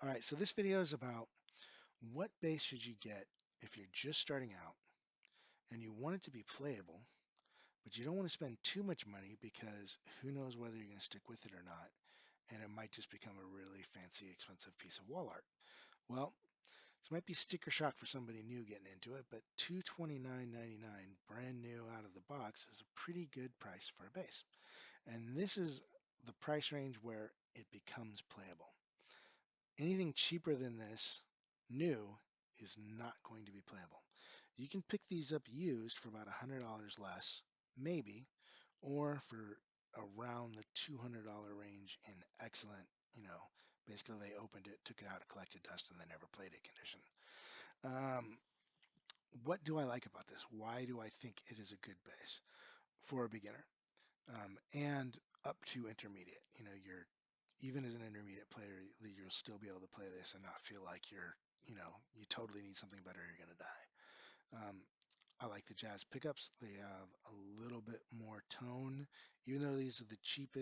All right, so this video is about what bass should you get if you're just starting out and you want it to be playable, but you don't want to spend too much money because who knows whether you're going to stick with it or not, and it might just become a really fancy, expensive piece of wall art. Well, this might be sticker shock for somebody new getting into it, but $229.99 brand new out of the box is a pretty good price for a bass. And this is the price range where it becomes playable. Anything cheaper than this, new, is not going to be playable. You can pick these up used for about $100 less, maybe, or for around the $200 range in excellent, basically they opened it, took it out, collected dust, and then never played it condition. Um, what do I like about this? Why do I think it is a good bass for a beginner? And up to intermediate. You're even as an intermediate player, you'll still be able to play this and not feel like you totally need something better. You're going to die. I like the jazz pickups. They have a little bit more tone, even though these are the cheaper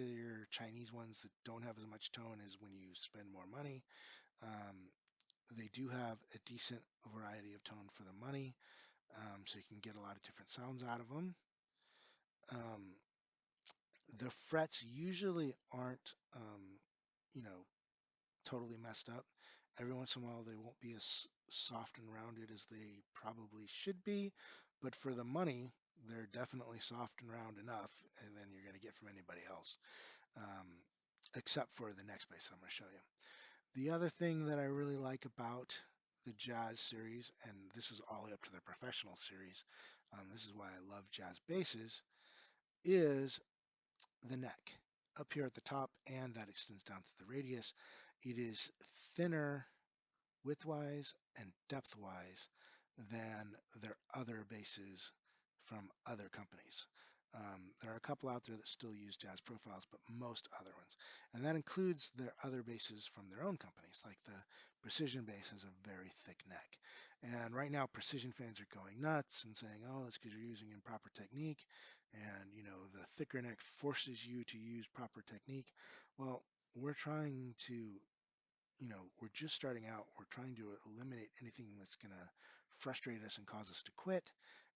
Chinese ones that don't have as much tone as when you spend more money. Um, they do have a decent variety of tone for the money, so you can get a lot of different sounds out of them. Um, the frets usually aren't, you know, totally messed up. Every once in a while, they won't be as soft and rounded as they probably should be, but for the money, they're definitely soft and round enough, and then you're going to get from anybody else, um, except for the next bass that I'm going to show you. The other thing that I really like about the Jazz series, and this is all the way up to the professional series, this is why I love jazz basses, is the neck up here at the top, and that extends down to the radius. It is thinner widthwise and depthwise than their other bases from other companies. There are a couple out there that still use jazz profiles, but most other ones. And that includes their other bases from their own companies, like the Precision bass has a very thick neck. And right now, Precision fans are going nuts and saying, oh, that's because you're using improper technique. And, the thicker neck forces you to use proper technique. Well, we're trying to we're just starting out. We're trying to eliminate anything that's going to frustrate us and cause us to quit.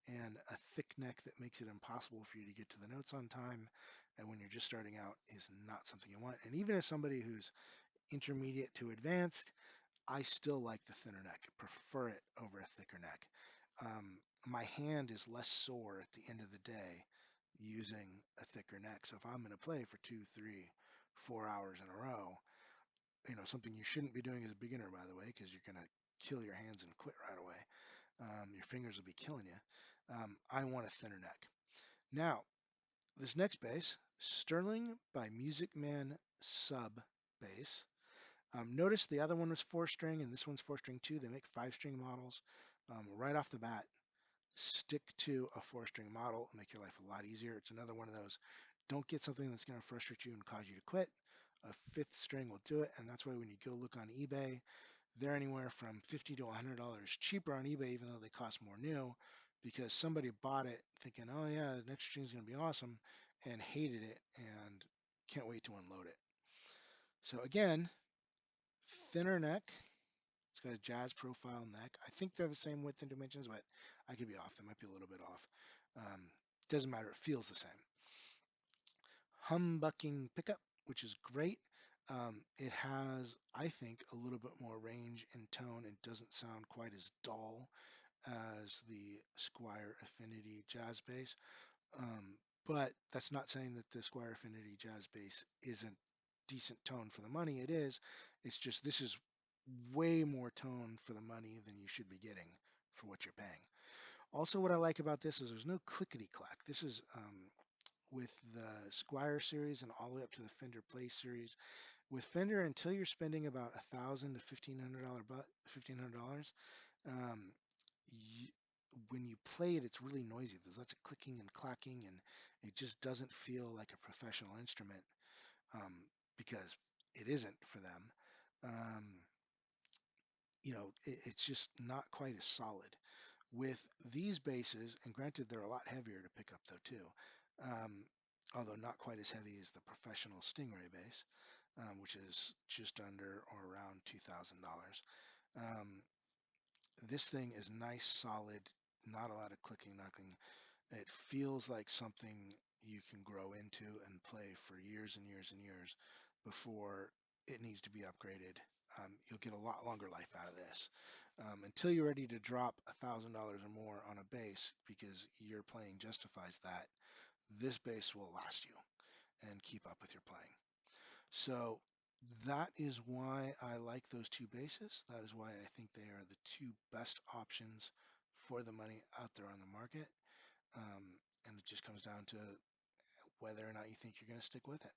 And a thick neck that makes it impossible for you to get to the notes on time, and when you're just starting out, is not something you want. And even as somebody who's intermediate to advanced, I still like the thinner neck, prefer it over a thicker neck. My hand is less sore at the end of the day using a thicker neck. So if I'm going to play for 2, 3, 4 hours in a row, something you shouldn't be doing as a beginner, by the way, because you're going to kill your hands and quit right away. Your fingers will be killing you. I want a thinner neck. Now, this next bass, Sterling by Music Man Sub bass. Notice the other one was 4-string and this one's 4-string too. They make 5-string models. Right off the bat, stick to a 4-string model and make your life a lot easier. It's another one of those, don't get something that's going to frustrate you and cause you to quit. A 5th string will do it, and that's why when you go look on eBay, they're anywhere from $50 to $100 cheaper on eBay, even though they cost more new, because somebody bought it thinking, oh yeah, the next string is going to be awesome, and hated it and can't wait to unload it. So again, thinner neck. It's got a jazz profile neck. I think they're the same width and dimensions, but I could be off. They might be a little bit off. Doesn't matter. It feels the same. Humbucking pickup, which is great. It has, I think, a little bit more range and tone. It doesn't sound quite as dull as the Squier Affinity jazz bass. But that's not saying that the Squier Affinity jazz bass isn't decent tone for the money. It is. It's just this is way more tone for the money than you should be getting for what you're paying. Also, what I like about this is there's no clickety clack. This is with the Squier series and all the way up to the Fender Play series. With Fender, until you're spending about $1,000 to $1,500, um, you, when you play it, it's really noisy. There's lots of clicking and clacking, and it just doesn't feel like a professional instrument because it isn't for them. Um, it's just not quite as solid. With these basses, and granted they're a lot heavier to pick up though too, um, although not quite as heavy as the professional Stingray bass. which is just under or around $2,000. Um, this thing is nice, solid, not a lot of clicking, knocking. It feels like something you can grow into and play for years and years and years before it needs to be upgraded. You'll get a lot longer life out of this. Until you're ready to drop $1,000 or more on a base because your playing justifies that, this base will last you and keep up with your playing. So that is why I like those two bases. That is why I think they are the two best options for the money out there on the market. Um, and it just comes down to whether or not you think you're going to stick with it.